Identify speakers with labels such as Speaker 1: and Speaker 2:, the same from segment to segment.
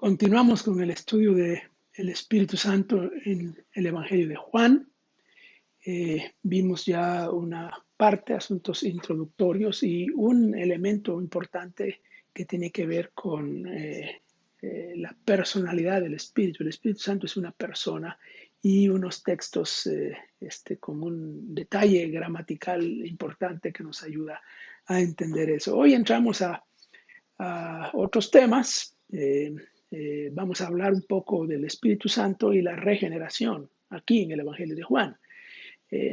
Speaker 1: Continuamos con el estudio del Espíritu Santo en el Evangelio de Juan. Vimos ya una parte, asuntos introductorios y un elemento importante que tiene que ver con la personalidad del Espíritu. El Espíritu Santo es una persona y unos textos con un detalle gramatical importante que nos ayuda a entender eso. Hoy entramos a otros temas. Vamos a hablar un poco del Espíritu Santo y la regeneración aquí en el Evangelio de Juan.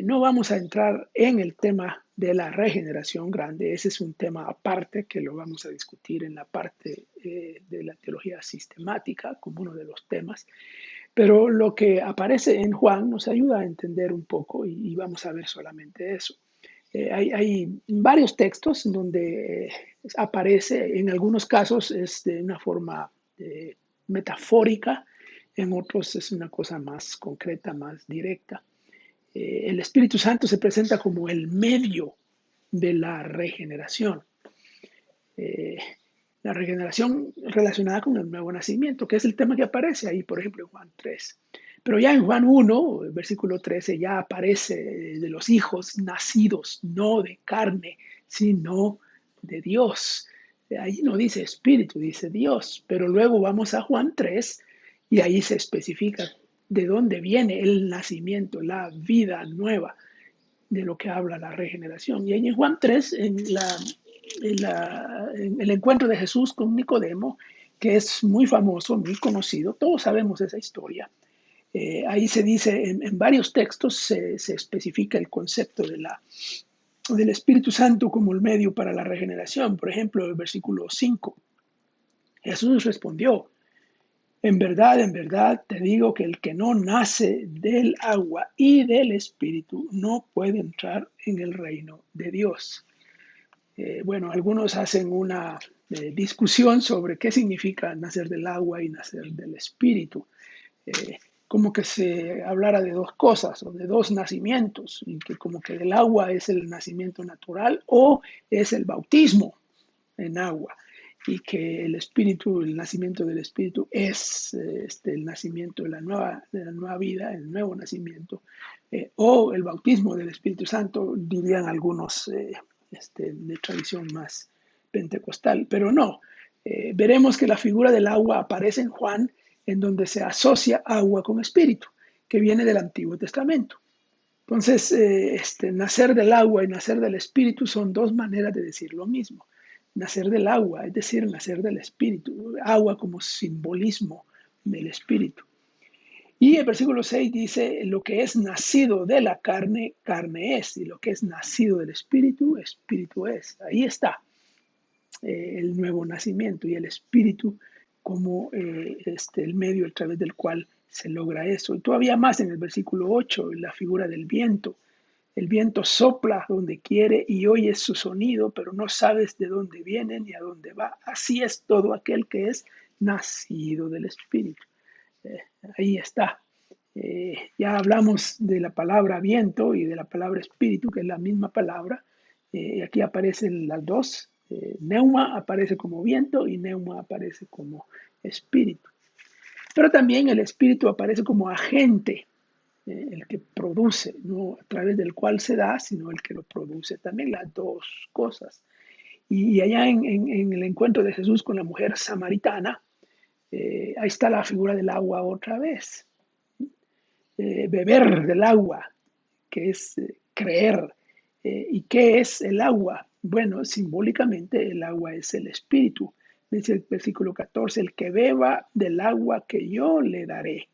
Speaker 1: No vamos a entrar en el tema de la regeneración grande, ese es un tema aparte que lo vamos a discutir en la parte de la teología sistemática como uno de los temas, pero lo que aparece en Juan nos ayuda a entender un poco y vamos a ver solamente eso. Hay varios textos donde aparece, en algunos casos es de una forma metafórica, en otros es una cosa más concreta, más directa. El Espíritu Santo se presenta como el medio de la regeneración. Eh, la regeneración relacionada con el nuevo nacimiento, que es el tema que aparece ahí, por ejemplo, en Juan 3. Pero ya en Juan 1, versículo 13, ya aparece de los hijos nacidos, no de carne, sino de Dios. Ahí no dice espíritu, dice Dios. Pero luego vamos a Juan 3 y ahí se especifica de dónde viene el nacimiento, la vida nueva, de lo que habla la regeneración. Y en Juan 3, en el encuentro de Jesús con Nicodemo, que es muy famoso, muy conocido, todos sabemos esa historia. Ahí se dice, en varios textos se especifica el concepto del Espíritu Santo como el medio para la regeneración. Por ejemplo, el versículo 5, Jesús respondió, en verdad te digo que el que no nace del agua y del Espíritu no puede entrar en el reino de Dios. Bueno, algunos hacen una discusión sobre qué significa nacer del agua y nacer del Espíritu. Como que se hablara de dos cosas o de dos nacimientos, y que como que del agua es el nacimiento natural o es el bautismo en agua, y que el espíritu, el nacimiento del espíritu es el nacimiento de la nueva vida, el nuevo nacimiento, o el bautismo del Espíritu Santo, dirían algunos de tradición más pentecostal, pero no. Veremos que la figura del agua aparece en Juan, en donde se asocia agua con espíritu, que viene del Antiguo Testamento. Entonces, nacer del agua y nacer del espíritu son dos maneras de decir lo mismo. Nacer del agua, es decir, nacer del espíritu. Agua como simbolismo del espíritu. Y el versículo 6 dice, lo que es nacido de la carne, carne es. Y lo que es nacido del espíritu, espíritu es. Ahí está el nuevo nacimiento y el espíritu como el medio a través del cual se logra eso. Y todavía más en el versículo 8, la figura del viento. El viento sopla donde quiere y oyes su sonido, pero no sabes de dónde viene ni a dónde va. Así es todo aquel que es nacido del Espíritu. Eh, Ahí está. Ya hablamos de la palabra viento y de la palabra espíritu, que es la misma palabra. Aquí aparecen las dos. Neuma aparece como viento y neuma aparece como espíritu. Pero también el espíritu aparece como agente, el que produce, no a través del cual se da, sino el que lo produce. También las dos cosas. Y allá en el encuentro de Jesús con la mujer samaritana, ahí está la figura del agua otra vez. Beber del agua, que es creer. ¿Y qué es el agua? Bueno, simbólicamente el agua es el espíritu. Dice el versículo 14, el que beba del agua que yo le daré,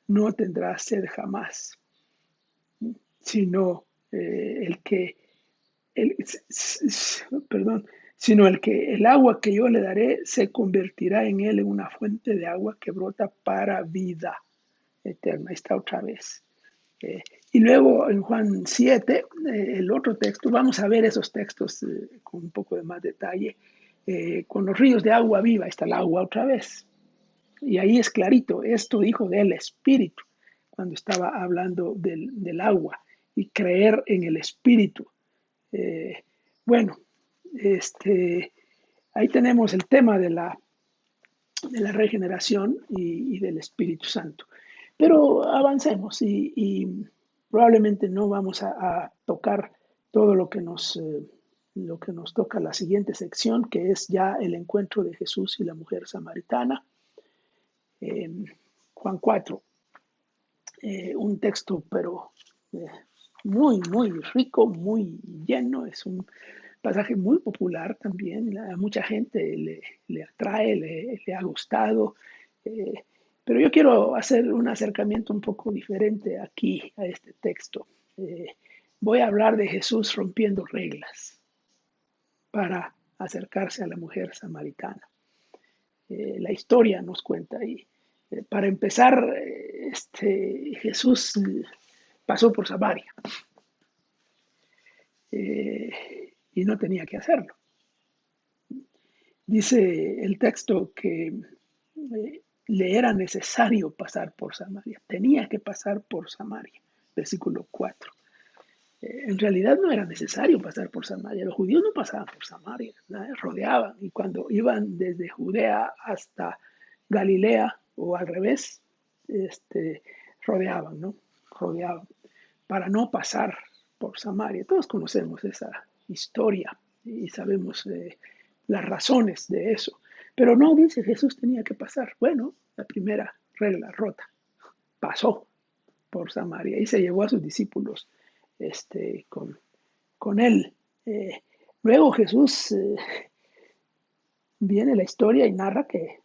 Speaker 1: no tendrá sed jamás, sino el que, el, perdón, sino el agua que yo le daré se convertirá en él en una fuente de agua que brota para vida eterna. Ahí está otra vez. Y luego en Juan 7, el otro texto, vamos a ver esos textos con un poco de más detalle. Con los ríos de agua viva, está el agua otra vez. Y ahí es clarito, esto dijo del Espíritu, cuando estaba hablando del agua y creer en el Espíritu. Eh, bueno, ahí tenemos el tema de la regeneración y del Espíritu Santo. Pero avancemos y probablemente no vamos a tocar todo lo que nos toca la siguiente sección, que es ya el encuentro de Jesús y la mujer samaritana. Eh, Juan 4, un texto pero eh, muy rico, muy lleno, es un pasaje muy popular también, a mucha gente le atrae, le ha gustado, eh, pero yo quiero hacer un acercamiento un poco diferente aquí a este texto. Voy a hablar de Jesús rompiendo reglas para acercarse a la mujer samaritana. La historia nos cuenta ahí. Para empezar, Jesús pasó por Samaria y no tenía que hacerlo. Dice el texto que le era necesario pasar por Samaria, tenía que pasar por Samaria, versículo 4. En realidad no era necesario pasar por Samaria, los judíos no pasaban por Samaria, ¿no? Rodeaban, y cuando iban desde Judea hasta Galilea o al revés, rodeaban, ¿no? Rodeaban para no pasar por Samaria. Todos conocemos esa historia y sabemos las razones de eso. Pero no dice Jesús tenía que pasar. Bueno, la primera regla rota. Pasó por Samaria y se llevó a sus discípulos con él. Luego Jesús viene la historia y narra que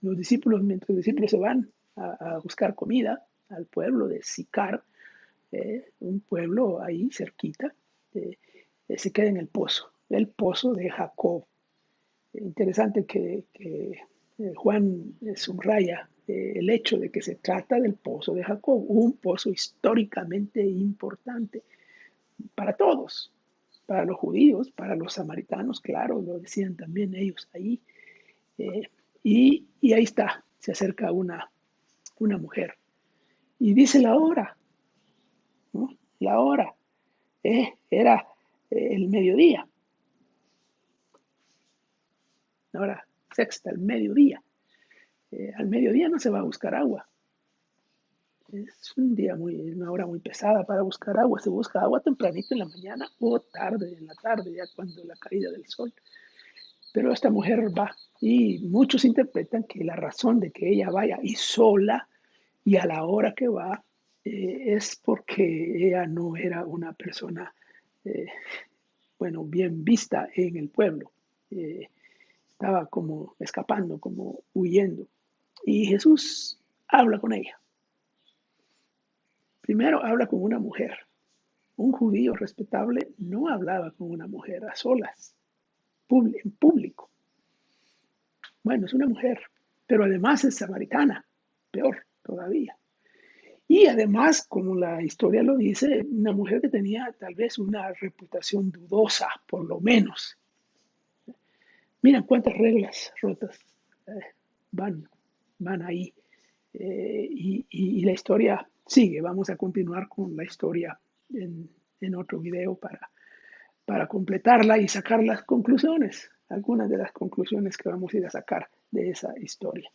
Speaker 1: los discípulos, mientras los discípulos se van a buscar comida al pueblo de Sicar, un pueblo ahí cerquita, se queda en el pozo de Jacob. Interesante que Juan subraya el hecho de que se trata del pozo de Jacob, un pozo históricamente importante para todos, para los judíos, para los samaritanos, claro, lo decían también ellos ahí. Eh, y ahí está, se acerca una mujer y dice la hora, ¿no? La hora era el mediodía, la hora sexta, el mediodía. Al mediodía no se va a buscar agua. Es una hora muy pesada para buscar agua. Se busca agua tempranito en la mañana o tarde en la tarde, ya cuando la caída del sol. Pero esta mujer va y muchos interpretan que la razón de que ella vaya y sola y a la hora que va es porque ella no era una persona, eh, bueno, bien vista en el pueblo. Eh, Estaba como escapando, como huyendo. Y Jesús habla con ella. Primero habla con una mujer. Un judío respetable no hablaba con una mujer a solas, en público. Bueno, es una mujer, pero además es samaritana, peor todavía. Y además, como la historia lo dice, una mujer que tenía tal vez una reputación dudosa, por lo menos. Miren cuántas reglas rotas eh, van, van ahí. Y la historia sigue. Vamos a continuar con la historia en otro video para completarla y sacar las conclusiones, algunas de las conclusiones que vamos a ir a sacar de esa historia.